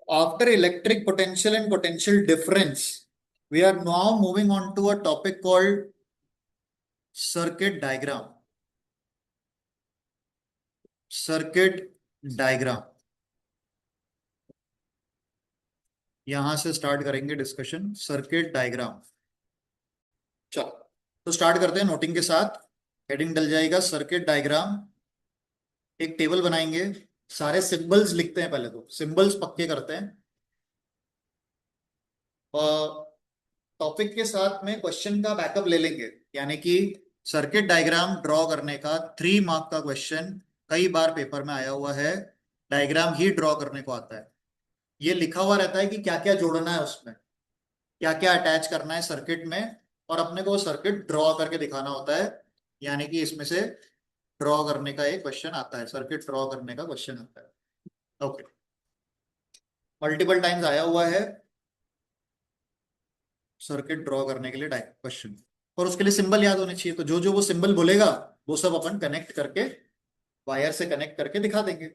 After electric potential and potential difference, we are now moving on to a topic called circuit diagram. Circuit diagram, यहां से start करेंगे discussion circuit diagram. चलो तो start करते हैं noting के साथ। हेडिंग डल जाएगा सर्किट डायग्राम। एक टेबल बनाएंगे, सारे सिंबल्स लिखते हैं, पहले तो सिंबल्स पक्के करते हैं और टॉपिक के साथ में क्वेश्चन का बैकअप ले लेंगे। यानी कि सर्किट डायग्राम ड्रॉ करने का 3 मार्क का क्वेश्चन कई बार पेपर में आया हुआ है। डायग्राम ही ड्रॉ करने को आता है, ये लिखा हुआ रहता है कि क्या क्या जोड़ना है उसमें, क्या क्या अटैच करना है सर्किट में, और अपने को सर्किट ड्रॉ करके दिखाना होता है। यानी कि इसमें से ड्रॉ करने का एक क्वेश्चन आता है, सर्किट ड्रॉ करने का क्वेश्चन आता है। ओके, मल्टीपल टाइम्स आया हुआ है सर्किट ड्रॉ करने के लिए क्वेश्चन, और उसके लिए सिंबल याद होने चाहिए। तो जो जो वो सिंबल बोलेगा वो सब अपन कनेक्ट करके, वायर से कनेक्ट करके दिखा देंगे।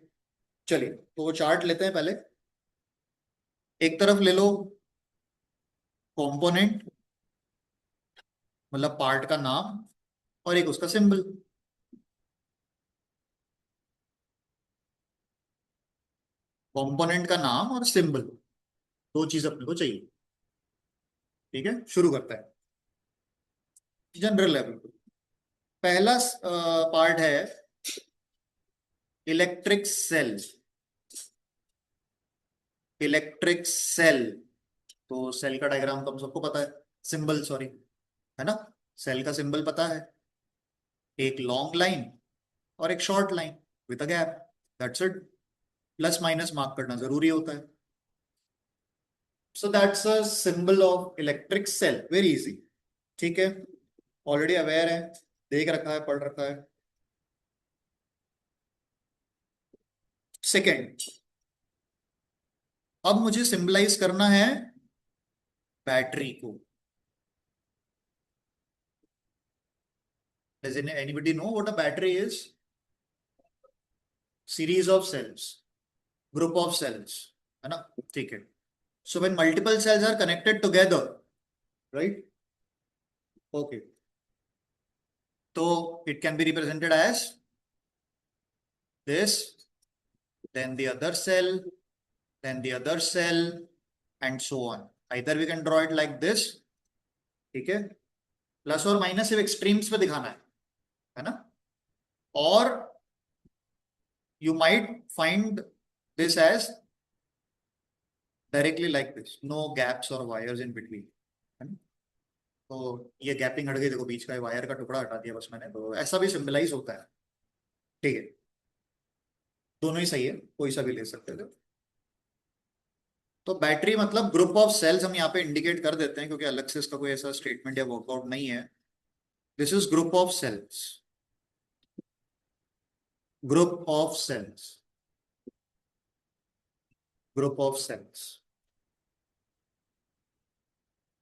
चलिए तो वो चार्ट लेते हैं पहले। एक तरफ ले लो कंपोनेंट, मतलब पार्ट का नाम, और एक उसका सिंबल। कंपोनेंट का नाम और सिंबल, दो चीज अपने को चाहिए। ठीक है, शुरू करता है जनरल लेवल पे। पहला पार्ट है इलेक्ट्रिक सेल। इलेक्ट्रिक सेल, तो सेल का डायग्राम तो हम सबको पता है, सिंबल सॉरी, है ना। सेल का सिंबल पता है, एक लॉन्ग लाइन और एक short line with a gap, that's it. Plus minus mark करना जरूरी होता है। So that's a symbol of electric cell, very easy. ठीक है, ऑलरेडी अवेयर है, देख रखा है, पढ़ रखा है। सेकेंड, अब मुझे सिंबलाइज करना है बैटरी को। Does anybody know what a battery is? Series of cells, group of cells, है ना। ठीक है, so when multiple cells are connected together, right? Okay, so it can be represented as this, then the other cell, then the other cell, and so on. Either we can draw it like this, ठीक है, plus और minus सिर्फ extremes पे दिखाना है ना। और you might find this as directly like this, no gaps or wires in between, है ना? तो ये गैपिंग हट गई, देखो बीच का वायर का टुकड़ा हटा दिया बस मैंने, तो ऐसा भी सिंबलाइज होता है। ठीक है, दोनों ही सही है, कोई सा भी ले सकते थे। तो बैटरी मतलब ग्रुप ऑफ सेल्स, हम यहाँ पे इंडिकेट कर देते हैं क्योंकि अलग से इसका कोई ऐसा स्टेटमेंट या वर्कआउट नहीं है। This is group of cells, group of cells, group of cells.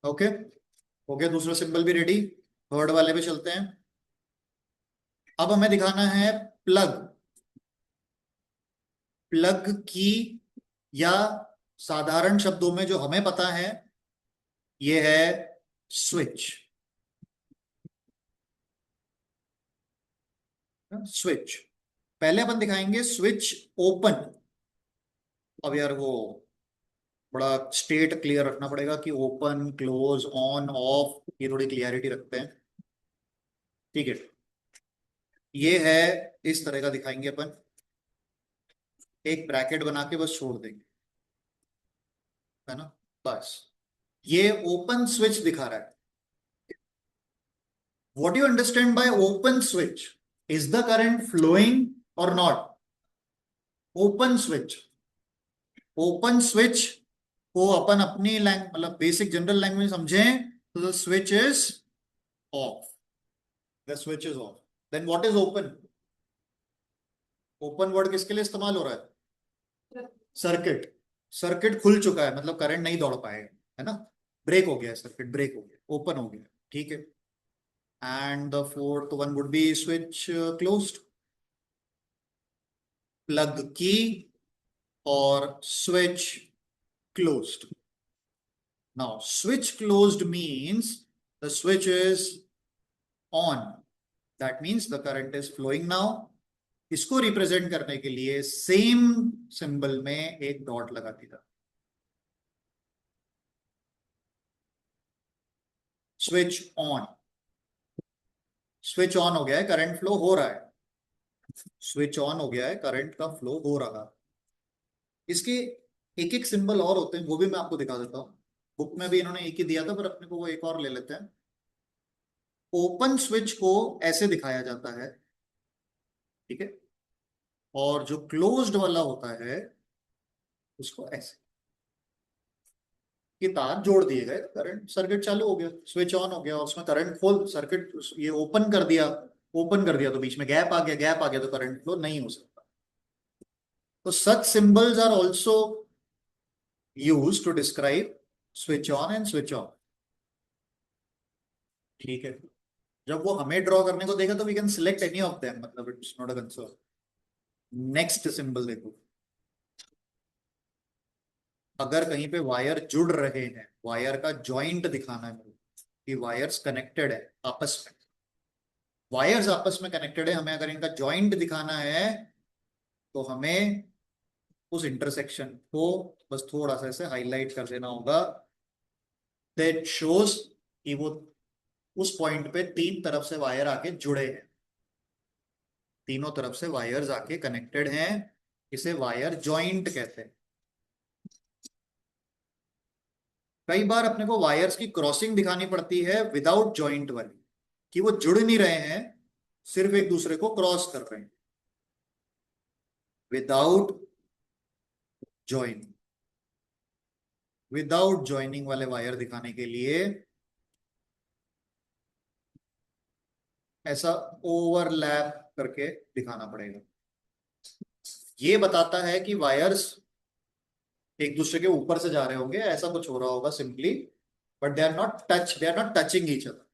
Okay, हो गया दूसरा सिंबल भी रेडी। थर्ड वाले पे चलते हैं। अब हमें दिखाना है प्लग। प्लग की, या साधारण शब्दों में जो हमें पता है ये है स्विच। स्विच पहले अपन दिखाएंगे स्विच ओपन। अब यार वो बड़ा स्टेट क्लियर रखना पड़ेगा कि ओपन क्लोज ऑन ऑफ, ये थोड़ी क्लियरिटी रखते हैं। ठीक है, ये है, इस तरह का दिखाएंगे अपन, एक ब्रैकेट बना के बस छोड़ देंगे, है ना। बस ये ओपन स्विच दिखा रहा है। What do you understand by open switch? Is the current flowing or not? Open switch. Open switch को अपन अपनी मतलब बेसिक जनरल लैंग्वेज समझें तो the switch is off. The switch is off. Then what is open? Open word किसके लिए इस्तेमाल हो रहा है? सर्किट। सर्किट खुल चुका है, मतलब करंट नहीं दौड़ पाएगा, है ना। ब्रेक हो गया, सर्किट ब्रेक हो गया, ओपन हो गया। ठीक है, and the fourth one would be switch closed. Plug की और switch closed. Now, switch closed means the switch is on. That means the current is flowing now. इसको रिप्रेजेंट करने के लिए सेम सिंबल में एक डॉट लगा दिया. Switch on. स्विच ऑन हो गया है, करंट फ्लो हो रहा है. स्विच ऑन हो गया है, करंट का फ्लो हो रहा है. इसके एक एक सिंबल और होते हैं, वो भी मैं आपको दिखा देता हूं. बुक में भी इन्होंने एक ही दिया था, पर अपने को वो एक और ले लेते हैं. ओपन स्विच को ऐसे दिखाया जाता है, ठीक है, और जो क्लोज्ड वाला होता है उसको ऐसे. ये तार जोड़ दिए गए, करंट सर्किट चालू हो गया, स्विच ऑन हो गया, और उसमें करंट खोल, सर्किट ये ओपन कर दिया. ओपन कर दिया तो बीच में गैप आ गया, गैप आ गया तो करंट फ्लो नहीं हो सकता. तो such symbols are also use to describe switch on and switch off. ठीक है. जब वो हमें ड्रॉ करने को देगा तो we can select any of them, मतलब it's not a concern. Next symbol देखो. अगर कहीं पे वायर जुड़ रहे हैं, वायर का जॉइंट दिखाना है मुझे कि वायर्स कनेक्टेड है आपस में. वायर्स आपस में कनेक्टेड है, हमें अगर इनका जॉइंट दिखाना है तो हमें उस इंटरसेक्शन को बस थोड़ा सा ऐसे हाईलाइट कर देना होगा. दैट शोज कि वो उस पॉइंट पे तीन तरफ से वायर आके जुड़े हैं, तीनों तरफ से वायर्स आके कनेक्टेड हैं. इसे वायर जॉइंट कहते हैं. कई बार अपने को वायर्स की क्रॉसिंग दिखानी पड़ती है विदाउट जॉइंट वाली, कि वो जुड़ नहीं रहे हैं, सिर्फ एक दूसरे को क्रॉस कर रहे हैं. विदाउट जॉइन, विदाउट जॉइनिंग वाले वायर दिखाने के लिए ऐसा ओवरलैप करके दिखाना पड़ेगा. ये बताता है कि वायर्स एक दूसरे के ऊपर से जा रहे होंगे, ऐसा कुछ हो रहा होगा simply. But they are not touch, they are not touching each other,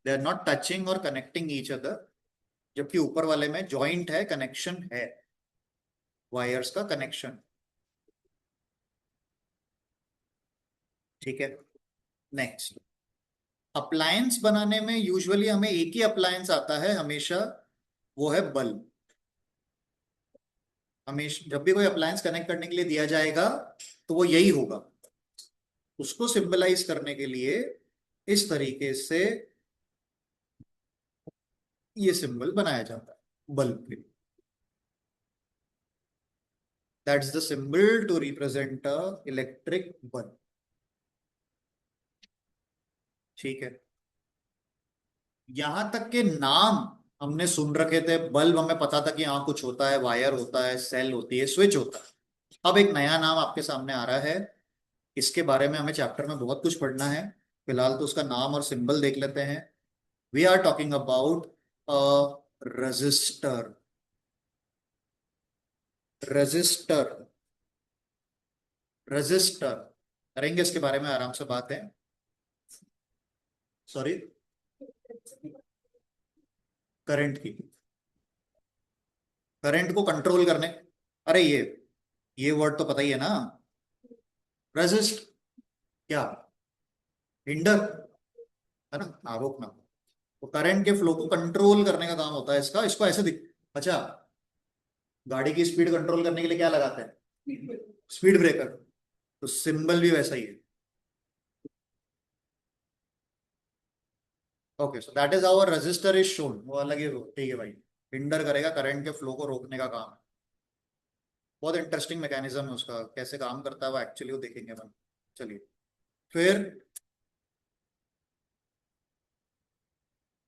they are not touching और कनेक्टिंग ईच अदर. जबकि ऊपर वाले में जॉइंट है, कनेक्शन है, वायर्स का कनेक्शन. ठीक है. नेक्स्ट, अप्लायंस बनाने में यूजुअली हमें एक ही अप्लायंस आता है हमेशा, वो है बल्ब. हमेशा जब भी कोई अप्लायंस कनेक्ट करने के लिए दिया जाएगा तो वो यही होगा. उसको सिंबलाइज करने के लिए इस तरीके से ये सिंबल बनाया जाता है बल्ब के. That's the symbol to represent a electric bulb. ठीक है. यहां तक के नाम हमने सुन रखे थे. बल्ब हमें पता था कि हाँ कुछ होता है, वायर होता है, सेल होती है, स्विच होता है. अब एक नया नाम आपके सामने आ रहा है. इसके बारे में हमें चैप्टर में बहुत कुछ पढ़ना है. फिलहाल तो उसका नाम और सिंबल देख लेते हैं. We are talking about a register. Register, register करेंगे, इसके बारे में आराम से बात है. सॉरी, करंट की, करंट को कंट्रोल करने. अरे ये वर्ड तो पता ही है ना, रेजिस्ट. क्या, हिंडर, है ना, रोकना. तो करंट के फ्लो को कंट्रोल करने का काम होता है इसका. इसको ऐसे दिख. अच्छा, गाड़ी की स्पीड कंट्रोल करने के लिए क्या लगाते हैं? Speed breaker. तो सिंबल भी वैसा ही है. Okay, so that is our register is shown. वो अलग ही, ठीक है भाई. हिंडर करेगा, करंट के फ्लो को रोकने का काम है. बहुत इंटरेस्टिंग मैकेनिज्म है उसका, कैसे काम करता है वो एक्चुअली वो देखेंगे अपन. चलिए फिर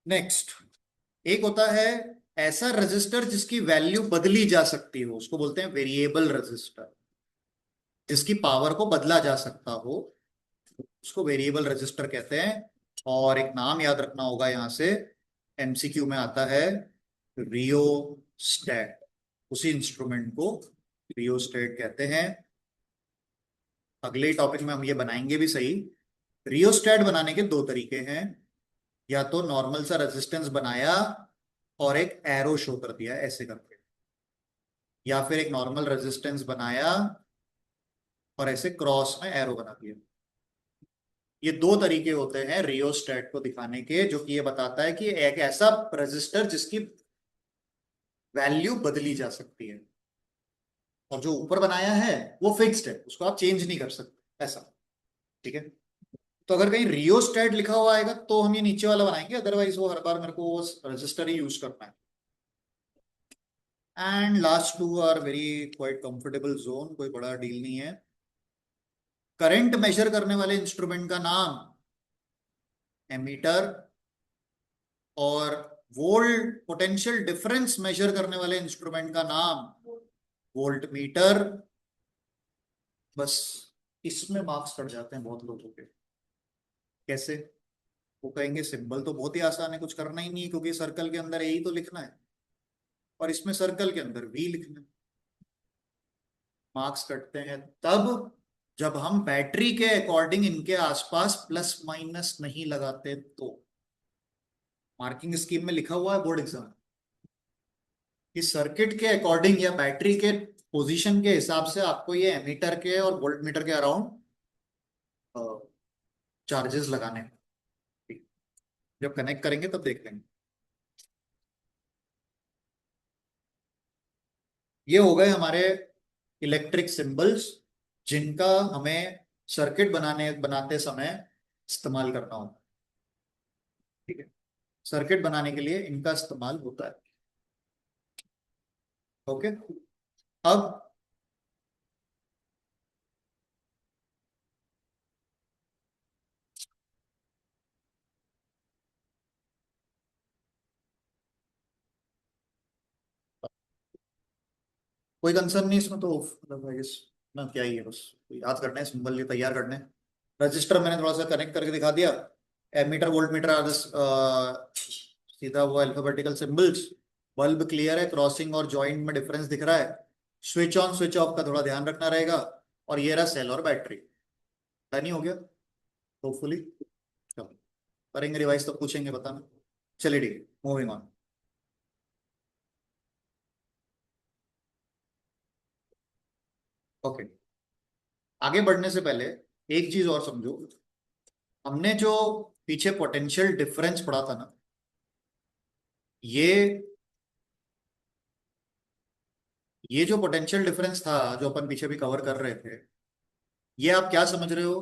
नेक्स्ट. एक होता है ऐसा रजिस्टर जिसकी वैल्यू बदली जा सकती हो, उसको बोलते हैं वेरिएबल रजिस्टर. जिसकी पावर को बदला जा सकता हो उसको वेरिएबल रजिस्टर कहते हैं. और एक नाम याद रखना होगा यहां से, एमसीक्यू में आता है रियोस्टेट. उसी इंस्ट्रूमेंट को रियोस्टेट कहते हैं. अगले टॉपिक में हम ये बनाएंगे भी सही. रियोस्टेट बनाने के दो तरीके हैं. या तो नॉर्मल सा रेजिस्टेंस बनाया और एक एरो शो कर दिया ऐसे करके, या फिर एक नॉर्मल रेजिस्टेंस बनाया और ऐसे क्रॉस में एरो बना दिया। ये दो तरीके होते हैं रियोस्टेट को दिखाने के, जो कि ये बताता है कि एक ऐसा रजिस्टर जिसकी वैल्यू बदली जा सकती है, और जो ऊपर बनाया है वो फिक्स्ड है, उसको आप चेंज नहीं कर सकते ऐसा। ठीक है। तो अगर कहीं रियोस्टेट लिखा हुआ आएगा तो हम ये नीचे वाला बनाएंगे, अदरवाइज वो हर बार मेरे को वो रजिस्टर ही यूज करना है। And last two are very quite comfortable zone, कोई बड़ा डील नहीं है। करंट मेजर करने वाले इंस्ट्रूमेंट का नाम एमीटर, और वोल्ट पोटेंशियल डिफरेंस मेजर करने वाले इंस्ट्रूमेंट का नाम वोल्ट मीटर। बस इसमें मार्क्स कट जाते हैं बहुत लोगों के। कैसे? वो कहेंगे सिंबल तो बहुत ही आसान है, कुछ करना ही नहीं है, क्योंकि सर्कल के अंदर ए ही तो लिखना है और इसमें सर्कल के अंदर वी लिखना है। मार्क्स कटते हैं तब जब हम बैटरी के अकॉर्डिंग इनके आसपास प्लस माइनस नहीं लगाते। तो मार्किंग स्कीम में लिखा हुआ है बोर्ड एग्जाम कि सर्किट के अकॉर्डिंग या बैटरी के पोजीशन के हिसाब से आपको ये एमीटर के और वोल्ट मीटर के अराउंड चार्जेस लगाने हैं। ठीक। जब कनेक्ट करेंगे तब देख लेंगे। ये हो गए हमारे इलेक्ट्रिक सिंबल्स, जिनका हमें सर्किट बनाते समय इस्तेमाल करना होगा। ठीक है। सर्किट बनाने के लिए इनका इस्तेमाल होता है। ओके। अब कोई कंसर्न नहीं इसमें, तो मतलब I guess ना क्या ही है, बस याद करना है, सिंबल ये तैयार करने हैं। रजिस्टर मैंने थोड़ा सा कनेक्ट करके दिखा दिया। एमीटर वोल्ट मीटर आर सीधा वो अल्फाबेटिकल सिंबल्स। बल्ब क्लियर है, क्रॉसिंग और जॉइंट में डिफरेंस दिख रहा है। स्विच ऑन स्विच ऑफ का थोड़ा ध्यान रखना रहेगा। और ये रहा सेल और बैटरी। डन ही हो गया होपफुली। करेंगे रिवाइज तो पूछेंगे बताना। चलिए ठीक है, मूविंग ऑन। ओके। आगे बढ़ने से पहले एक चीज और समझो। हमने जो पीछे पोटेंशियल डिफरेंस पढ़ा था ना, ये ये जो पोटेंशियल डिफरेंस था जो अपन पीछे भी कवर कर रहे थे, ये आप क्या समझ रहे हो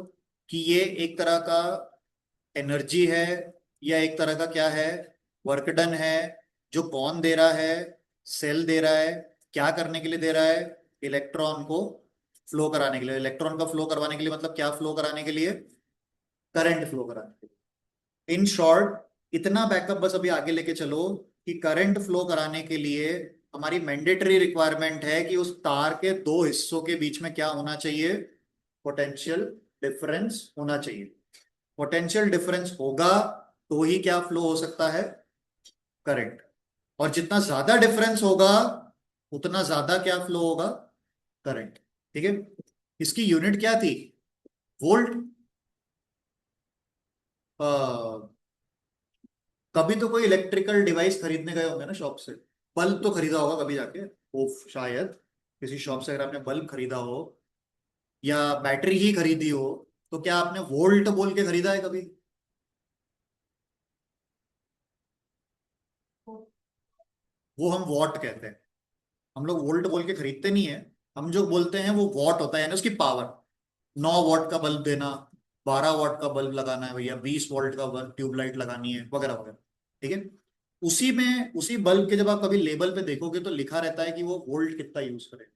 कि ये एक तरह का एनर्जी है, या एक तरह का क्या है, वर्क डन है, जो कौन दे रहा है? सेल दे रहा है। क्या करने के लिए दे रहा है? इलेक्ट्रॉन को फ्लो कराने के लिए। इलेक्ट्रॉन का फ्लो करवाने के लिए मतलब क्या फ्लो कराने के लिए? करंट फ्लो कराने के लिए। इन शॉर्ट, इतना बैकअप बस अभी आगे लेके चलो कि करंट फ्लो कराने के लिए हमारी मैंडेटरी रिक्वायरमेंट है कि उस तार के दो हिस्सों के बीच में क्या होना चाहिए? पोटेंशियल डिफरेंस होना चाहिए। पोटेंशियल डिफरेंस होगा तो ही क्या फ्लो हो सकता है? करंट। और जितना ज्यादा डिफरेंस होगा उतना ज्यादा क्या फ्लो होगा? करंट। ठीक है। इसकी यूनिट क्या थी? वोल्ट। कभी तो कोई इलेक्ट्रिकल डिवाइस खरीदने गए होंगे ना शॉप से। बल्ब तो खरीदा होगा कभी जाके, वो शायद किसी शॉप से अगर आपने बल्ब खरीदा हो या बैटरी ही खरीदी हो, तो क्या आपने वोल्ट बोल के खरीदा है कभी? वो हम वॉट कहते हैं। हम लोग वोल्ट बोल के खरीदते नहीं है। हम जो बोलते हैं वो वॉट होता है, यानी उसकी पावर। 9 वॉट का बल्ब देना, 12 वॉट का बल्ब लगाना है भैया, 20 वोल्ट का बल्ब ट्यूबलाइट लगानी है, वगैरह वगैरह। ठीक है। उसी में उसी बल्ब के जब आप कभी लेबल पे देखोगे तो लिखा रहता है कि वो वोल्ट कितना यूज करे।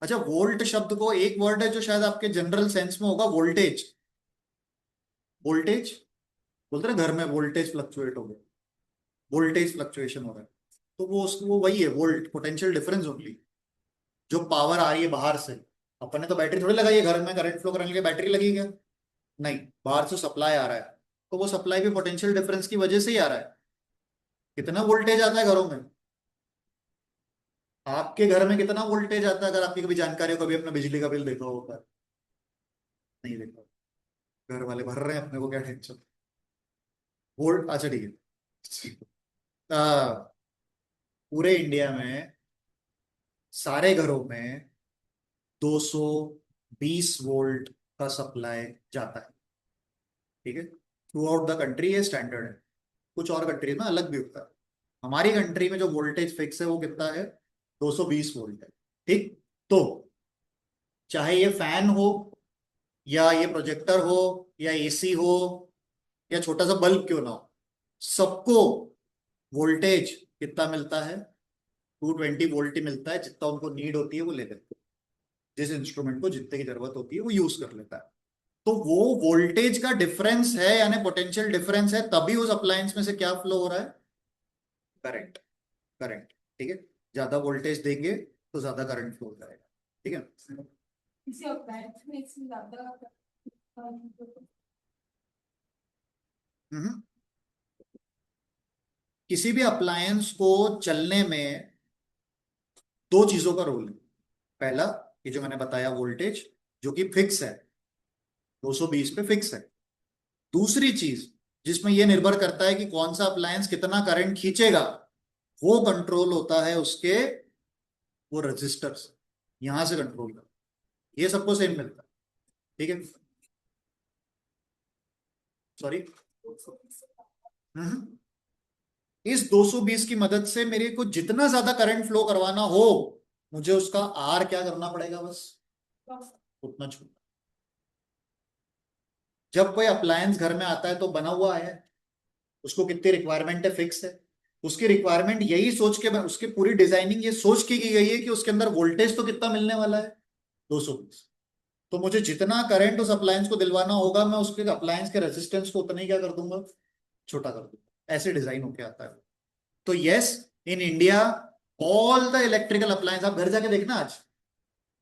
अच्छा, वोल्ट शब्द को एक वर्ड है जो शायद आपके जनरल सेंस में होगा, वोल्टेज। वोल्टेज बोलते हैं ना, घर में वोल्टेज फ्लक्चुएट हो गया, वोल्टेज फ्लक्चुएशन हो रहा है। तो वो वही है, वोल्ट पोटेंशियल डिफरेंस ओनली। जो पावर आ रही है बाहर से। अपन ने तो बैटरी थोड़ी लगाई है घर में, करंट फ्लो करने के लिए बैटरी लगी क्या? नहीं। बाहर से सप्लाई आ रहा है। तो वो सप्लाई भी पोटेंशियल डिफरेंस की वजह से ही आ रहा है। कितना वोल्टेज आता है घरों में? आपके घर में कितना वोल्टेज आता है, अगर आपकी कभी जानकारी हो, कभी अपना बिजली का बिल देखा होगा? नहीं देखा। घर वाले भर रहे हैं, अपने को क्या टेंशन। वोल्ट, अच्छा ठीक है। पूरे इंडिया में सारे घरों में 200, 20 वोल्ट का सप्लाई जाता है, ठीक है। थ्रू आउट द कंट्री ये स्टैंडर्ड है, कुछ और कंट्रीज में अलग भी होता है। हमारी कंट्री में जो वोल्टेज फिक्स है वो कितना है, 220 वोल्ट है, ठीक। तो चाहे ये फैन हो, या ये प्रोजेक्टर हो, या एसी हो, या छोटा सा बल्ब क्यों ना हो, सबको वोल्टेज कितना मिलता है, 220 वोल्ट ही मिलता है। जितना उनको नीड होती है वो ले लेते हैं, जिस इंस्ट्रूमेंट को जितने की जरूरत होती है वो यूज कर लेता है। तो वो वोल्टेज का डिफरेंस है, यानी पोटेंशियल डिफरेंस है, तभी उस अप्लायंस में से क्या फ्लो हो रहा है, करंट। करंट, ठीक है। ज्यादा वोल्टेज देंगे तो ज्यादा करंट फ्लो करेगा, ठीक है। किसी अप्लायंस में इससे ज्यादा हम्म। किसी भी अप्लायंस को चलने में दो चीजों का रोल है। पहला, ये जो मैंने बताया वोल्टेज, जो कि फिक्स है, 220 पे फिक्स है। दूसरी चीज जिसमें यह निर्भर करता है कि कौन सा अप्लायंस कितना करंट खींचेगा, वो कंट्रोल होता है उसके वो रजिस्टर्स, यहां से कंट्रोल कर, ये सबको सेम मिलता है, ठीक है। सॉरी। इस 220 की मदद से मेरे को जितना ज्यादा करंट फ्लो करवाना हो, मुझे उसका आर क्या करना पड़ेगा, बस उतना छोटा। जब कोई अप्लायंस घर में आता है तो बना हुआ है, उसको कितनी रिक्वायरमेंट है, फिक्स है। उसकी रिक्वायरमेंट यही सोच के, उसकी पूरी डिजाइनिंग ये सोच के की गई है कि उसके अंदर वोल्टेज तो कितना मिलने वाला है, 220। तो मुझे जितना करंट उस अप्लायंस को दिलवाना होगा, मैं उसके अप्लायंस के रेजिस्टेंस को उतना ही क्या कर दूंगा, छोटा कर दूंगा। ऐसे डिजाइन होके आता है। तो yes, in India all the electrical appliance, आप घर जाके देखना आज,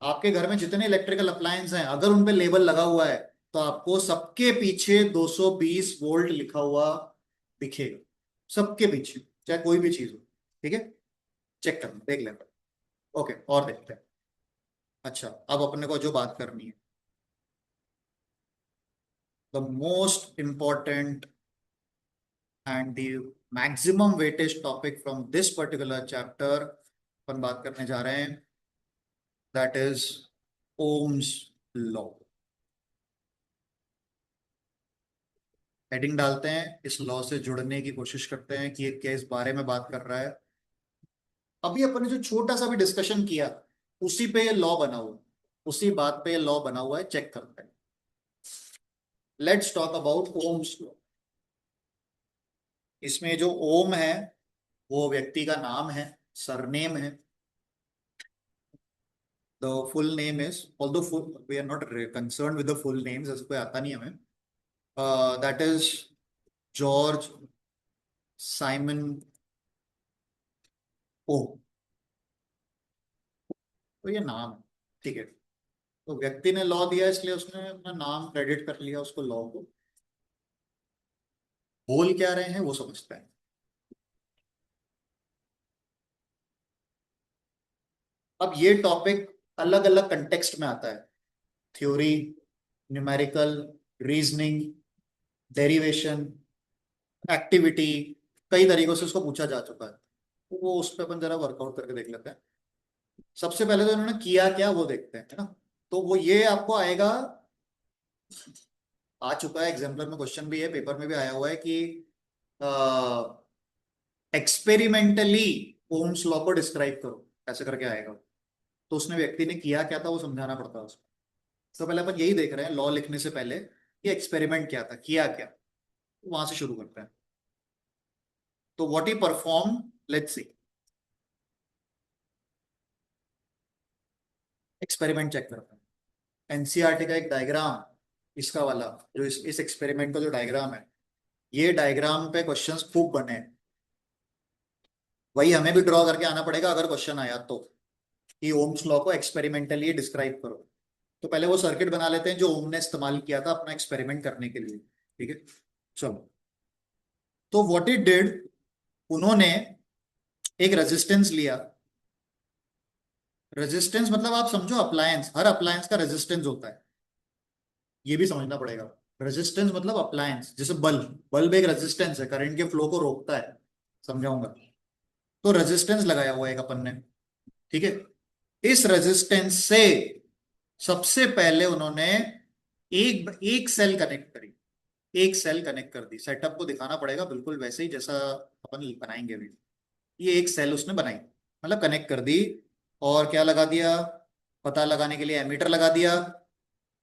आपके घर में जितने इलेक्ट्रिकल अप्लायंस हैं, अगर उन पे लेबल लगा हुआ है तो आपको सबके पीछे 220 वोल्ट लिखा हुआ दिखेगा, सबके पीछे, चाहे कोई भी चीज हो, ठीक है। चेक करना, देख लेना। ओके, और देखते हैं। अच्छा, अब अपने को जो बात करनी है, the most important and the maximum weightage topic from this particular chapter, अपन बात करने जा रहे हैं, that is Ohm's law. Heading डालते हैं, इस लॉ से जुड़ने की कोशिश करते हैं कि ये क्या इस बारे में बात कर रहा है। अभी अपन ने जो छोटा सा भी डिस्कशन किया, उसी पे ये लॉ बना हुआ, उसी बात पे ये लॉ बना हुआ है, चेक करते हैं। Let's talk about Ohm's law. इसमें जो ओम है वो व्यक्ति का नाम है, सरनेम है। The full name is, although full we are not concern with the full names, ऐसा कोई आता नहीं हमें। That is George Simon Ohm. तो ये नाम है, ठीक है। तो व्यक्ति ने लॉ दिया, इसलिए उसने अपना नाम क्रेडिट कर लिया उसको लॉ को। बोल क्या रहे हैं वो समझते हैं। अब ये टॉपिक अलग अलग कंटेक्स्ट में आता है, theory, numerical, reasoning, derivation, activity, कई तरीकों से उसको पूछा जा चुका है। तो वो उस पर अपन जरा वर्कआउट करके देख लेते हैं। सबसे पहले तो इन्होंने किया क्या वो देखते हैं, है ना। तो वो ये आपको आएगा, आ चुका है एग्जाम्पलर में, क्वेश्चन भी है, पेपर में भी आया हुआ है कि एक्सपेरिमेंटली ओम्स लॉ को डिस्क्राइब करो, ऐसे करके आएगा। तो उसने व्यक्ति ने किया क्या था वो समझाना पड़ता है उसको। तो पहले अपन यही देख रहे हैं लॉ लिखने से पहले कि एक्सपेरिमेंट क्या था, किया क्या, तो वहां से शुरू करते हैं। तो what he perform, let's see. Experiment check करते हैं। एनसीईआरटी का एक डायग्राम, इसका वाला, जो इस एक्सपेरिमेंट का जो डायग्राम है, ये डायग्राम पे क्वेश्चंस खूब बने हैं। वही हमें भी ड्रॉ करके आना पड़ेगा अगर क्वेश्चन आया तो, कि ओम्स लॉ को एक्सपेरिमेंटली डिस्क्राइब करो। तो पहले वो सर्किट बना लेते हैं जो ओम ने इस्तेमाल किया था अपना एक्सपेरिमेंट करने के लिए, ठीक है। चलो, तो व्हाट इट डिड, उन्होंने एक रेजिस्टेंस लिया। रेजिस्टेंस मतलब आप समझो अप्लायंस, हर अप्लायंस का रेजिस्टेंस होता है, ये भी समझना पड़ेगा। रेजिस्टेंस मतलब अप्लायंस, जैसे बल्ब, बल्ब एक रेजिस्टेंस है, करंट के फ्लो को रोकता है, समझाऊंगा। तो रेजिस्टेंस लगाया हुआ है एक अपन ने, ठीक है। इस रेजिस्टेंस से सबसे पहले उन्होंने एक एक सेल कनेक्ट करी, एक सेल कनेक्ट कर दी। सेटअप को दिखाना पड़ेगा बिल्कुल वैसे ही जैसा अपन बनाएंगे अभी। ये एक सेल उसने बनाई, मतलब कनेक्ट कर दी। और क्या लगा दिया, पता लगाने के लिए एमीटर लगा दिया,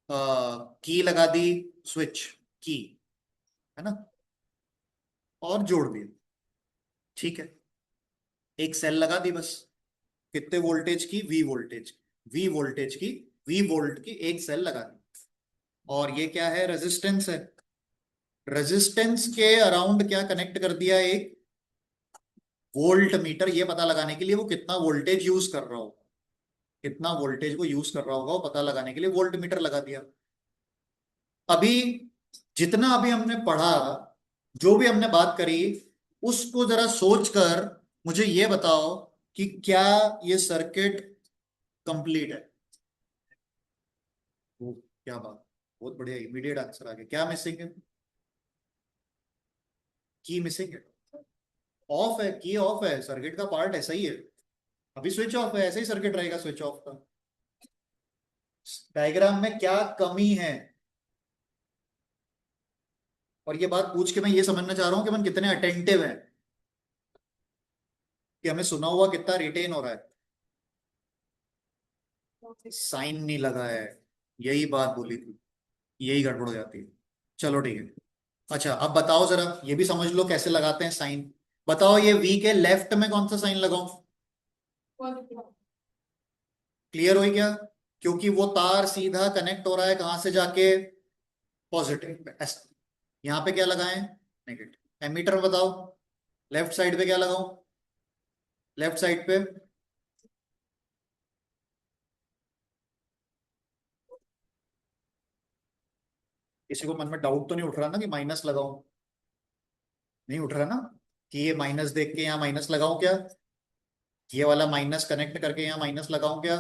की लगा दी, स्विच की, है ना, और जोड़ दिया। ठीक है, एक सेल लगा दी बस। कितने वोल्टेज की, वी वोल्टेज, वी वोल्टेज की, वी वोल्ट की एक सेल लगा दी। और ये क्या है, रेजिस्टेंस है। रेजिस्टेंस के अराउंड क्या कनेक्ट कर दिया, एक वोल्ट मीटर, ये पता लगाने के लिए वो कितना वोल्टेज यूज कर रहा होगा, कितना वोल्टेज वो यूज कर रहा होगा वो पता लगाने के लिए वोल्ट मीटर लगा दिया। अभी जितना अभी हमने पढ़ा, जो भी हमने बात करी, उसको जरा सोच कर मुझे ये बताओ कि क्या ये सर्किट कंप्लीट है। वो क्या बात, बहुत बढ़िया, इमीडिएट आंसर आ गया। क्या मिसिंग है, की मिसिंग है, ऑफ है, की ऑफ है, सर्किट का पार्ट ऐसा ही है। अभी स्विच ऑफ है, ऐसे ही सर्किट रहेगा स्विच ऑफ का। डायग्राम में क्या कमी है, और ये बात पूछ के मैं ये समझना चाह रहा हूं कि हम कितने अटेंटिव हैं, कि हमें सुना हुआ कितना रिटेन हो रहा है। साइन नहीं लगा है, यही बात बोली थी, यही गड़बड़ हो जाती है। चलो ठीक है। अच्छा अब बताओ जरा, ये भी समझ लो कैसे लगाते हैं साइन। बताओ ये वी के लेफ्ट में कौन सा साइन लगाऊं। क्लियर हो गया, क्योंकि वो तार सीधा कनेक्ट हो रहा है कहां से जाके, पॉजिटिव पे। यहाँ पे क्या लगाएं, नेगेटिव। एमीटर में बताओ, लेफ्ट साइड पे क्या लगाऊं, लेफ्ट साइड पे किसी को मन में डाउट तो नहीं उठ रहा ना कि माइनस लगाऊं, नहीं उठ रहा ना, कि ये माइनस देख के यहाँ माइनस लगाऊं क्या, ये वाला माइनस कनेक्ट करके यहाँ माइनस लगाऊं क्या।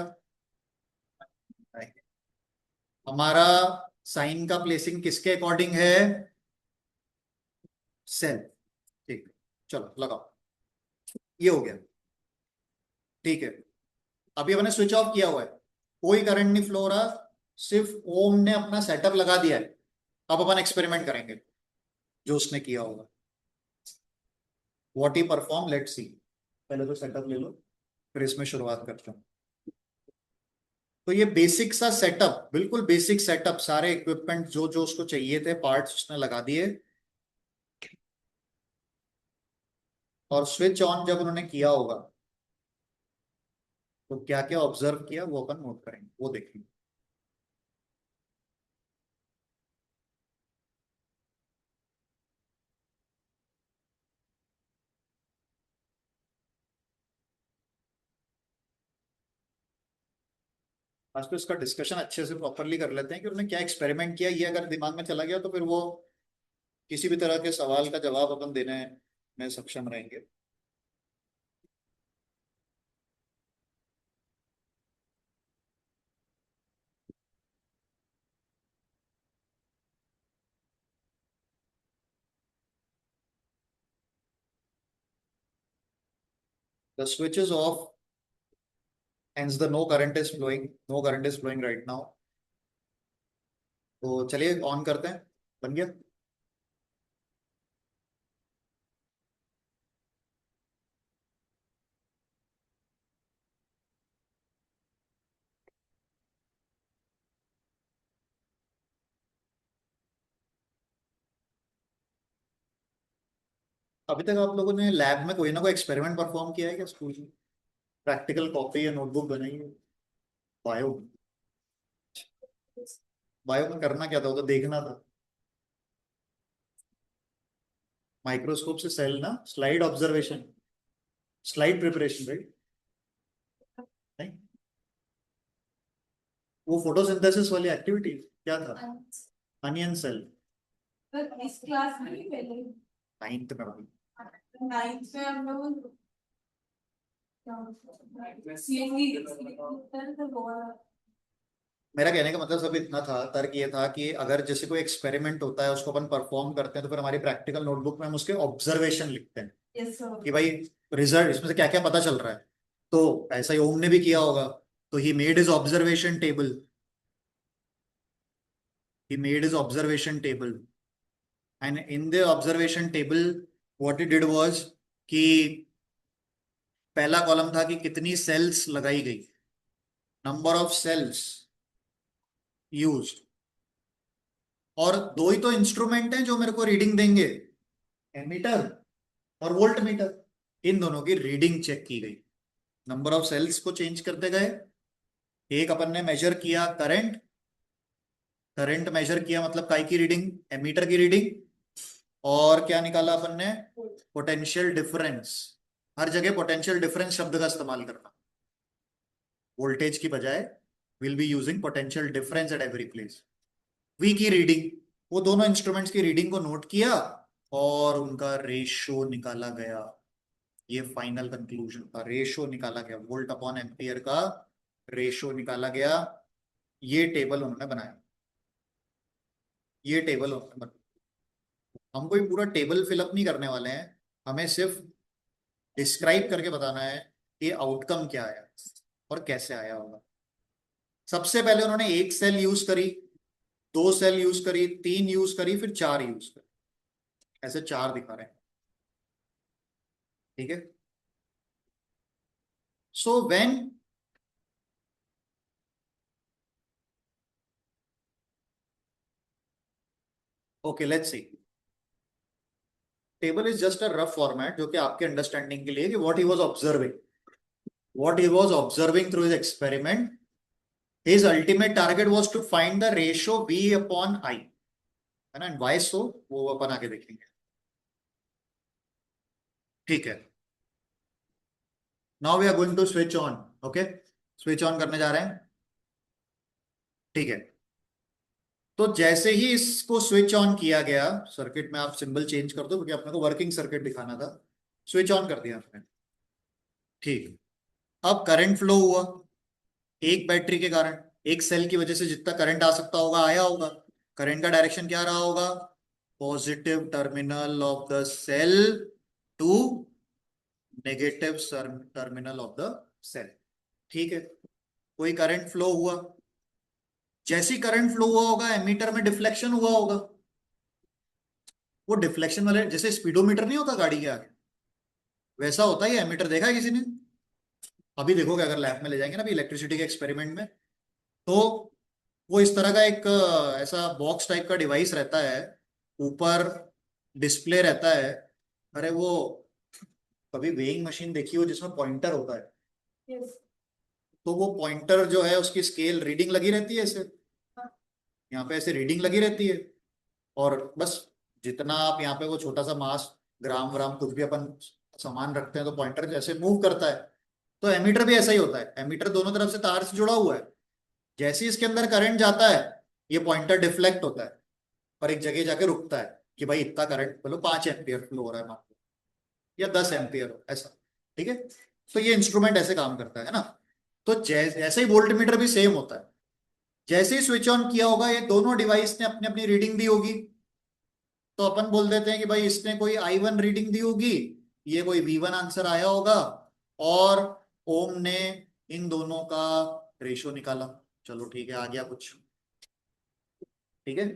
नहीं। हमारा साइन का प्लेसिंग किसके अकॉर्डिंग है, सेल। ठीक, चलो लगाओ, ये हो गया। ठीक है, अभी हमने स्विच ऑफ किया हुआ है, कोई करंट नहीं फ्लो हो रहा, सिर्फ ओम ने अपना सेटअप लगा दिया है। अब अपन एक्सपेरिमेंट करेंगे जो उसने किया होगा, व्हाट ही परफॉर्म, लेट्स सी। पहले तो सेटअप ले लो, फिर इसमें शुरुआत करते हैं। तो ये बेसिक सा सेटअप, बिल्कुल बेसिक सेटअप, सारे इक्विपमेंट जो जो उसको चाहिए थे पार्ट्स उसने लगा दिए। और स्विच ऑन जब उन्होंने किया होगा तो क्या क्या ऑब्जर्व किया वो अपन नोट करेंगे, वो देखेंगे। आज तो इसका डिस्कशन अच्छे से प्रॉपरली कर लेते हैं कि उन्होंने क्या एक्सपेरिमेंट किया, ये अगर दिमाग में चला गया तो फिर वो किसी भी तरह के सवाल का जवाब अपन देने में सक्षम रहेंगे। The switch is of, hence the no current is flowing, no current is flowing right now। तो चलिए ऑन करते हैं, बन गया। अभी तक आप लोगों ने लैब में कोई ना कोई एक्सपेरिमेंट परफॉर्म किया है क्या स्कूल में, प्रैक्टिकल कॉपी या नोटबुक बनाई है। बायो, बायो में करना क्या था, वो तो देखना था। माइक्रोस्कोप से सेल ना, slide observation, slide preparation, right. नहीं, वो फोटोसिंथेसिस वाली एक्टिविटी क्या था, अनियन सेल, इस क्लास में भी पहले नाइन्थ में भाई। नाइन्थ में हम लोग मेरा कहने का मतलब सब इतना था, तर्क ये था कि अगर जैसे कोई एक्सपेरिमेंट होता है उसको अपन परफॉर्म करते हैं तो फिर हमारी प्रैक्टिकल नोटबुक में हम उसके ऑब्जर्वेशन लिखते हैं कि भाई रिजल्ट इसमें से क्या क्या पता चल रहा है। तो ऐसा ही ओम ने भी किया होगा, तो he made his observation table, he made his observation table, and in the observation table what he did was कि पहला कॉलम था कि कितनी सेल्स लगाई गई, नंबर ऑफ सेल्स यूज्ड, और दो ही तो इंस्ट्रूमेंट हैं जो मेरे को रीडिंग देंगे, एमीटर और वोल्ट मीटर। इन दोनों की रीडिंग चेक की गई, नंबर ऑफ सेल्स को चेंज करते गए। एक अपन ने मेजर किया करंट, करंट मेजर किया मतलब काय की रीडिंग, एमीटर की रीडिंग, और क्या निकाला अपन ने, पोटेंशियल डिफरेंस। हर जगह पोटेंशियल डिफरेंस शब्द का इस्तेमाल करना, वोल्टेज की बजाय will be using potential difference at every place. V की रीडिंग, वो दोनों इंस्ट्रूमेंट्स की रीडिंग को नोट किया और उनका रेशो निकाला गया। ये फाइनल कंक्लूजन था, रेशो निकाला गया, वोल्ट अपॉन एम्पियर का रेशो निकाला गया। ये टेबल उन्होंने बनाया, ये टेबल उन्होंने बनाया। हम कोई पूरा टेबल फिलअप नहीं करने वाले हैं, हमें सिर्फ डिस्क्राइब करके बताना है कि आउटकम क्या आया और कैसे आया होगा। सबसे पहले उन्होंने एक सेल यूज करी, दो सेल यूज करी, तीन यूज करी, फिर चार यूज करी, ऐसे चार दिखा रहे हैं, ठीक है। So when okay let's see, table is just a rough format जो कि आपके अंडरस्टैंडिंग के लिए कि what he was observing, what he was observing through his experiment. His ultimate target was to find the ratio V upon I, है ना, Y सो वो अपन आगे देखेंगे, ठीक है। Now we are going to switch on, okay, switch on करने जा रहे हैं, ठीक है। तो जैसे ही इसको स्विच ऑन किया गया, सर्किट में आप सिंबल चेंज कर दो क्योंकि अपने को वर्किंग सर्किट दिखाना था, स्विच ऑन कर दिया आपने, ठीक। अब करंट फ्लो हुआ, एक बैटरी के कारण, एक सेल की वजह से जितना करंट आ सकता होगा आया होगा। करंट का डायरेक्शन क्या रहा होगा, positive terminal of the cell to negative terminal of the cell, ठीक है। कोई करंट फ्लो हुआ, जैसे ही करंट फ्लो हुआ होगा एमीटर में डिफ्लेक्शन हुआ होगा। वो डिफ्लेक्शन वाले जैसे स्पीडोमीटर नहीं होता गाड़ी के आगे, वैसा होता है ये एमीटर, देखा है किसी ने? अभी देखोगे अगर लैब में ले जाएंगे ना अभी इलेक्ट्रिसिटी के एक्सपेरिमेंट में, तो वो इस तरह का एक ऐसा बॉक्स टाइप का डिवाइस रहता है, ऊपर डिस्प्ले रहता है। अरे वो कभी वेइंग मशीन देखी हो जिसमें पॉइंटर होता है, Yes. तो वो पॉइंटर जो है उसकी स्केल रीडिंग लगी रहती है ऐसे, यहाँ पे ऐसे रीडिंग लगी रहती है, और बस जितना आप यहाँ पे वो छोटा सा मास, ग्राम व्राम कुछ भी अपन सामान रखते हैं तो पॉइंटर जैसे मूव करता है, तो एमीटर भी ऐसा ही होता है। एमीटर दोनों तरफ से तार से जुड़ा हुआ है, जैसे ही इसके अंदर करंट जाता है ये पॉइंटर डिफ्लेक्ट होता है और एक जगह जाके रुकता है कि भाई इतना करंट, बोलो 5 एम्पियर फ्लो हो रहा है मान लो, या 10 एम्पियर हो ऐसा, ठीक है। तो ये इंस्ट्रूमेंट ऐसे काम करता है ना। तो जैसे ऐसे ही वोल्ट मीटर भी सेम होता है, जैसे ही स्विच ऑन किया होगा ये दोनों डिवाइस ने अपनी अपनी रीडिंग दी होगी, तो अपन बोल देते हैं कि भाई इसने कोई I1 रीडिंग दी होगी, ये कोई V1 आंसर आया होगा, और ओम ने इन दोनों का रेशो निकाला। चलो ठीक है, आ गया कुछ, ठीक है।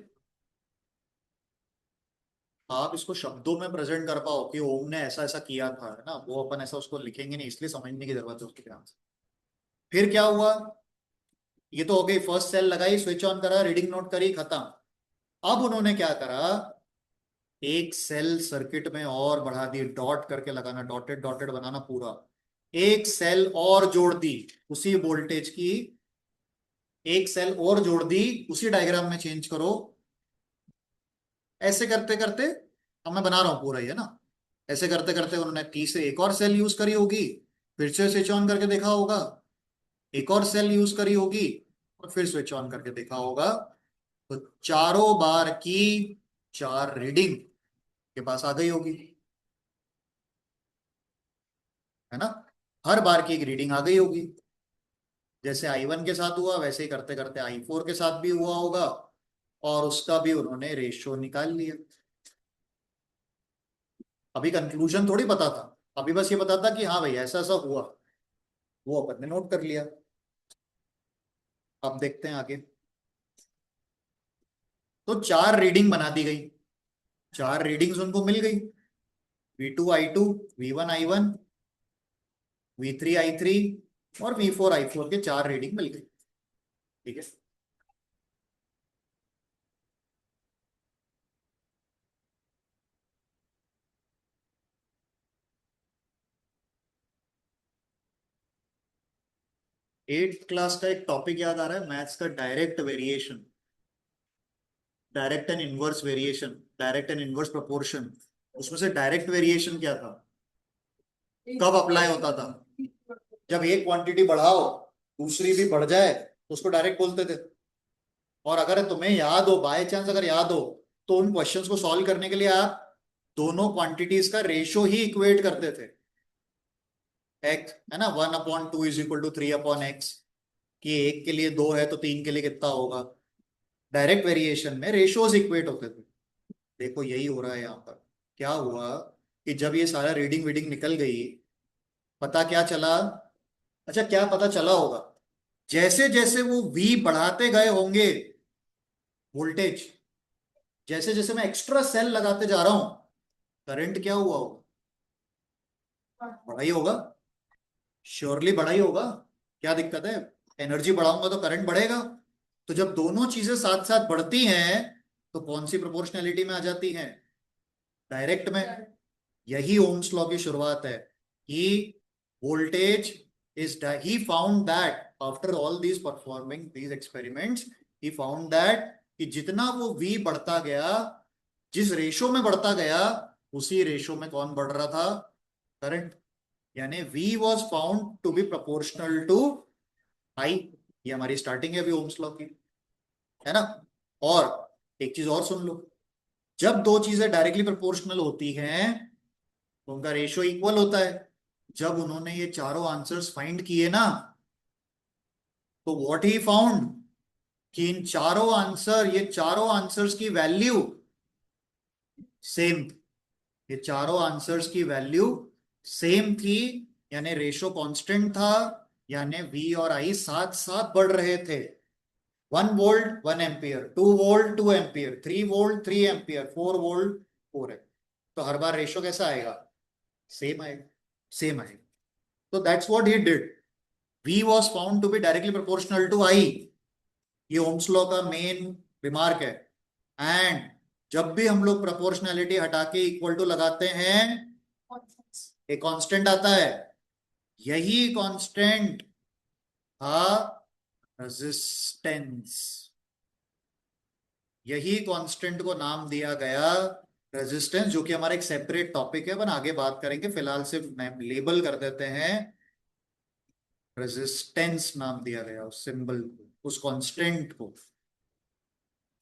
आप इसको शब्दों में प्रेजेंट कर पाओ कि ओम ने ऐसा ऐसा किया था, है ना, वो अपन ऐसा उसको लिखेंगे नहीं, इसलिए समझने की जरूरत है उसके ध्यान से। फिर क्या हुआ, ये तो हो गई, फर्स्ट सेल लगाई, स्विच ऑन करा, रीडिंग नोट करी, खत्म। अब उन्होंने क्या करा, एक सेल सर्किट में और बढ़ा दी, डॉट करके लगाना, डॉटेड डॉटेड बनाना पूरा, एक सेल और जोड़ दी उसी वोल्टेज की, एक सेल और जोड़ दी उसी डायग्राम में, चेंज करो, ऐसे करते करते, अब मैं बना रहा हूं पूरा ही, है ना, ऐसे करते करते उन्होंने तीसरे एक और सेल यूज करी होगी, फिर से स्विच ऑन करके देखा होगा, एक और सेल यूज करी होगी और फिर स्विच ऑन करके देखा होगा, तो चारों बार की चार रीडिंग के पास आ गई होगी, है ना, हर बार की एक रीडिंग आ गई होगी। जैसे I1 के साथ हुआ वैसे ही करते करते I4 के साथ भी हुआ होगा, और उसका भी उन्होंने रेशियो निकाल लिया। अभी कंक्लूजन थोड़ी पता था, अभी बस ये पता था कि हाँ भाई ऐसा ऐसा हुआ, वो अपन ने नोट कर लिया। अब देखते हैं आगे। तो 4 रीडिंग बना दी गई, 4 रीडिंग्स उनको मिल गई, V2 I2, V1 I1, V3 I3 और V4 I4 के 4 रीडिंग मिल गई। ठीक है, 8th क्लास का एक टॉपिक याद आ रहा है मैथ्स का, direct variation, direct and inverse variation, direct and inverse proportion. उसमें से डायरेक्ट वेरिएशन क्या था, कब अप्लाई होता था, जब एक क्वांटिटी बढ़ाओ दूसरी भी बढ़ जाए तो उसको डायरेक्ट बोलते थे। और अगर तुम्हें याद हो, बाय चांस अगर याद हो, तो उन क्वेश्चंस को सॉल्व करने के लिए आप दोनों क्वांटिटीज का रेशो ही इक्वेट करते थे। एक्स है ना, 1/2 = 3/x, कि एक के लिए 2 है तो 3 के लिए कितना होगा। डायरेक्ट वेरिएशन में रेशोज इक्वेट होते थे। देखो यही हो रहा है यहाँ पर। क्या हुआ कि जब ये सारा रीडिंग वीडिंग निकल गई, पता क्या चला, अच्छा क्या पता चला होगा, जैसे जैसे वो वी बढ़ाते गए होंगे वोल्टेज, जैसे जैसे मैं एक्स्ट्रा सेल लगाते जा रहा हूं, करंट क्या हुआ होगा, बढ़ा ही होगा, श्योरली बढ़ा ही होगा। क्या दिक्कत है, एनर्जी बढ़ाऊंगा तो करंट बढ़ेगा। तो जब दोनों चीजें साथ साथ बढ़ती हैं तो कौन सी प्रोपोर्शनैलिटी में आ जाती हैं, डायरेक्ट में। यही ओम्स लॉ की शुरुआत है कि voltage is, he found that after all these performing these experiments, he found that कि जितना वो V बढ़ता गया, जिस रेशो में बढ़ता गया, उसी रेशो में कौन बढ़ रहा था, करंट। यानी V was found to be proportional to I। ये हमारी स्टार्टिंग है अभी ओम्स लॉ की, है ना। और एक चीज और सुन लो, जब दो चीजें डायरेक्टली प्रोपोर्शनल होती हैं तो उनका रेशियो इक्वल होता है। जब उन्होंने ये चारों आंसर्स फाइंड किए ना, तो व्हाट ही फाउंड कि इन चारों आंसर, ये चारों आंसर्स की वैल्यू सेम, ये चारों आंसर्स की वैल्यू सेम थी। यानी रेशो कांस्टेंट था, यानी V और I साथ साथ बढ़ रहे थे। 1 volt 1 ampere, 2 volt 2 ampere, 3 volt 3 ampere, 4 volt 4 है। तो हर बार रेशो कैसा आएगा, सेम आएगा, सेम आएगा। तो that's what he did, V was found to be directly proportional to I। ये ओम्स लॉ का मेन रिमार्क है। एंड जब भी हम लोग प्रोपोर्शनैलिटी हटा के इक्वल टू लगाते हैं, एक कांस्टेंट आता है, यही कांस्टेंट था रेजिस्टेंस। यही कांस्टेंट को नाम दिया गया रेजिस्टेंस, जो कि हमारा एक सेपरेट टॉपिक है, अपन आगे बात करेंगे। फिलहाल सिर्फ लेबल कर देते हैं, रेजिस्टेंस नाम दिया गया उस सिंबल को, उस कांस्टेंट को,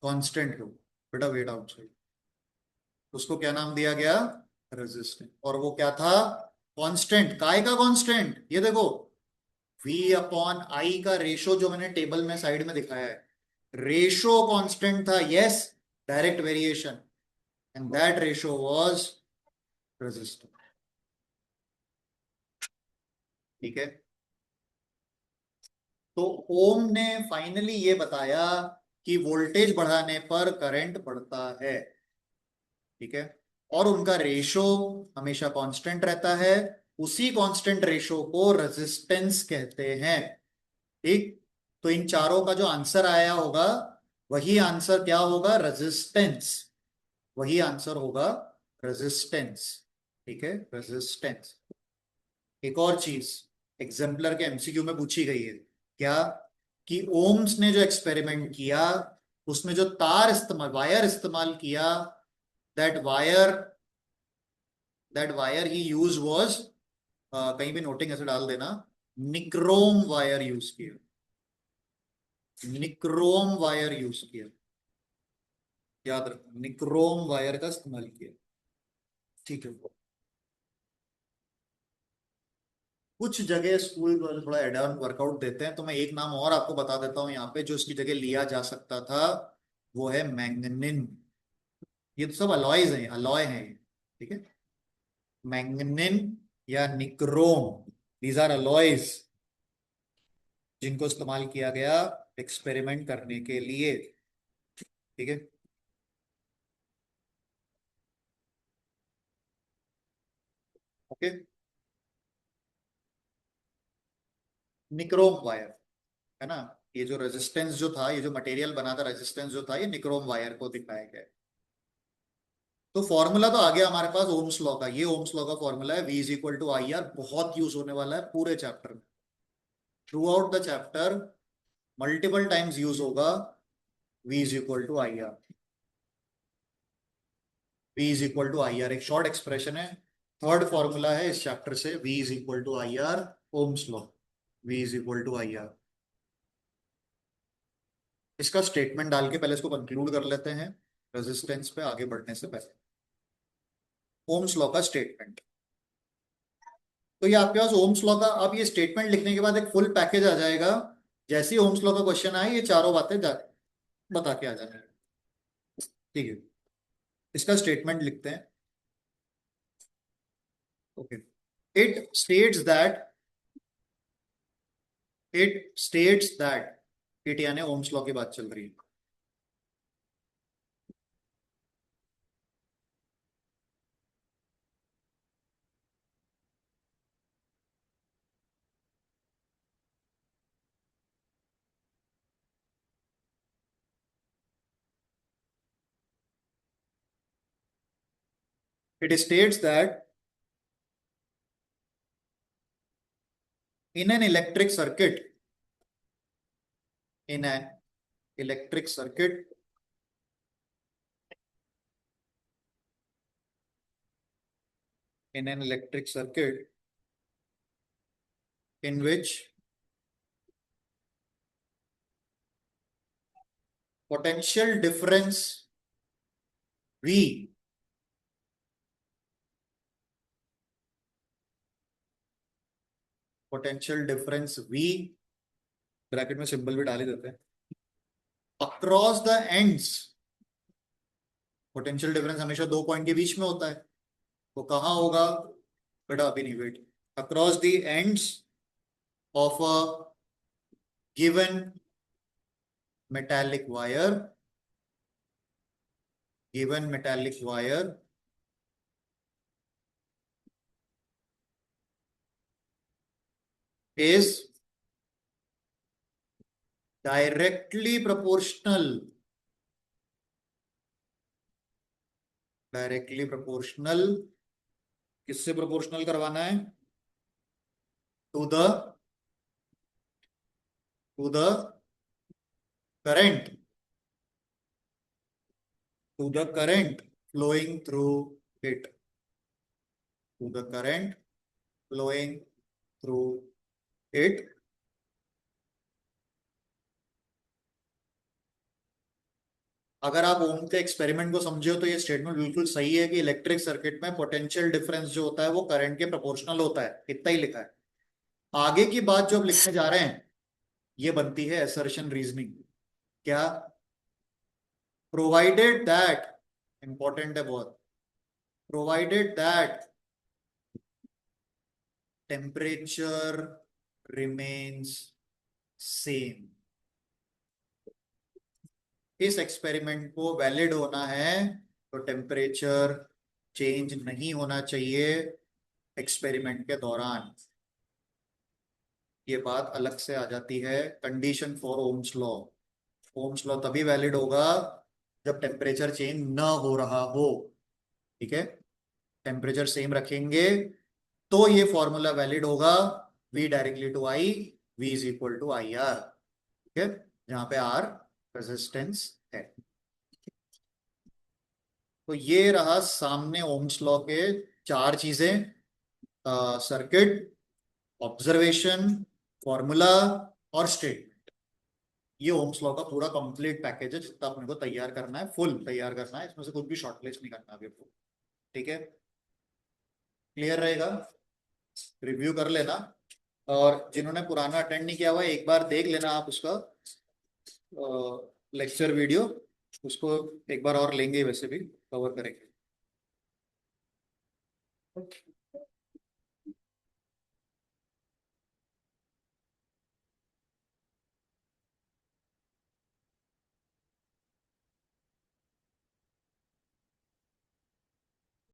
कांस्टेंट को। बेटा वेट आउटसाइड, उसको क्या नाम दिया गया, रेजिस्टेंस। और वो क्या था, कांस्टेंट। काय का कांस्टेंट, ये देखो, V/I का रेशो जो मैंने टेबल में साइड में दिखाया है, रेशो कांस्टेंट था, yes, direct variation, and that ratio was resistance. ठीक है, तो ओम ने फाइनली ये बताया कि वोल्टेज बढ़ाने पर करंट बढ़ता है। ठीक है, और उनका रेशो हमेशा कांस्टेंट रहता है, उसी कांस्टेंट रेशो को रेजिस्टेंस कहते हैं। ठीक, तो इन चारों का जो आंसर आया होगा, वही आंसर क्या होगा, रेजिस्टेंस, वही आंसर होगा रेजिस्टेंस। ठीक है, रेजिस्टेंस। एक और चीज एग्जाम्पलर के MCQ में पूछी गई है, क्या, कि ओम्स ने जो एक्सपेरिमेंट किया, उसमें जो तार इस्तेमाल, वायर इस्तेमाल किया, that wire, that wire he use was, कहीं भी नोटिंग ऐसे डाल देना, निक्रोम वायर यूज किया, निक्रोम वायर यूज किया, याद रखो, निक्रोम वायर का इस्तेमाल किया। ठीक है, कुछ जगह स्कूल वाले थोड़ा एडवांस वर्कआउट देते हैं, तो मैं एक नाम और आपको बता देता हूँ यहाँ पे, जो इसकी जगह लिया जा सकता था, वो है मैंगनीन। ये तो सब अलॉयज हैं, अलॉय हैं ये। ठीक है, मैंगनीन या निक्रोम, दीज आर अलॉयज जिनको इस्तेमाल किया गया एक्सपेरिमेंट करने के लिए। ठीक है, ओके, निक्रोम वायर है ना, ये जो रेजिस्टेंस जो था, ये जो मटेरियल बना था, रेजिस्टेंस जो था, ये निक्रोम वायर को दिखाया गया है। तो फॉर्मूला तो आ गया हमारे पास ओम्स लॉ का, ये ओम्स लॉ का फॉर्मूला है, V is equal to I R, बहुत यूज होने वाला है पूरे चैप्टर में, throughout the chapter multiple times use होगा, V is equal to I R. V is equal to I R एक शॉर्ट एक्सप्रेशन है, थर्ड फॉर्मूला है इस चैप्टर से, V is equal to I R, Ohm's law, V is equal to I R. इसका statement डाल के पहले इसको कंक्लूड कर लेते हैं, रेजिस्टेंस पे आगे बढ़ने से पहले। ओम्स लॉ का स्टेटमेंट, तो ये आपके पास ओम्स लॉ का, अब ये स्टेटमेंट लिखने के बाद एक फुल पैकेज आ जाएगा, जैसे ही ओम्स लॉ का क्वेश्चन आए ये चारों बातें बता के आ जाएंगे। ठीक है, इसका स्टेटमेंट लिखते हैं। Okay, it states that, it states that, it यानी ओम्स लॉ की बात चल रही है। It states that in an electric circuit, in an electric circuit, in an electric circuit in which potential difference V, potential difference V, bracket में symbol भी डाल ही देते हैं, across the ends, potential difference हमेशा दो पॉइंट के बीच में होता है, वो कहाँ होगा बेटा, अभी नहीं, wait, across the ends of a given metallic wire, given metallic wire is directly proportional, directly proportional, किससे प्रोपोर्शनल करवाना है, to the, to the current, to the current flowing through it, to the current flowing through it, अगर आप ओम के experiment को समझे हो तो ये स्टेटमेंट बिल्कुल सही है कि इलेक्ट्रिक सर्किट में पोटेंशियल डिफरेंस जो होता है वो करंट के प्रोपोर्शनल होता है, इतना ही लिखा है। आगे की बात जो अब लिखने जा रहे हैं ये बनती है असर्शन रीजनिंग, क्या, प्रोवाइडेड दैट, इंपॉर्टेंट है बहुत, provided that temperature remains same, इस एक्सपेरिमेंट को वैलिड होना है तो टेम्परेचर चेंज नहीं होना चाहिए एक्सपेरिमेंट के दौरान, ये बात अलग से आ जाती है, condition for Ohm's law. Ohm's law तभी वैलिड होगा जब टेम्परेचर चेंज ना हो रहा हो, ठीक है, टेम्परेचर सेम रखेंगे तो ये फॉर्मूला वैलिड होगा, V directly to I, V is equal to I R, ठीक है, जहां पे R रेजिस्टेंस है। तो ये रहा सामने ओम्स लॉ के चार चीजें, सर्किट, ऑब्जर्वेशन, फॉर्मूला और स्टेटमेंट, ये ओम्स लॉ का पूरा कंप्लीट पैकेज है जितना अपने को तैयार करना है, फुल तैयार करना है, इसमें से कुछ भी शॉर्टलिस्ट नहीं करना अभी आपको, ठीक है, क्लियर रहेगा, रिव्यू कर लेना, और जिन्होंने पुराना अटेंड नहीं किया हुआ है एक बार देख लेना आप उसका लेक्चर वीडियो, उसको एक बार और लेंगे, वैसे भी कवर करेंगे।